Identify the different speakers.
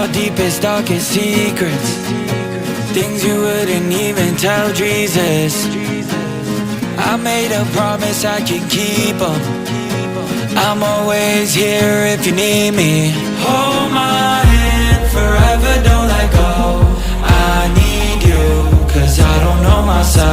Speaker 1: deepest, darkest secrets, things you wouldn't even tell Jesus. I made a promise I could keep 'em. I'm always here if you need me. Hold my hand forever, don't let go. I need you, 'cause I don't know myself.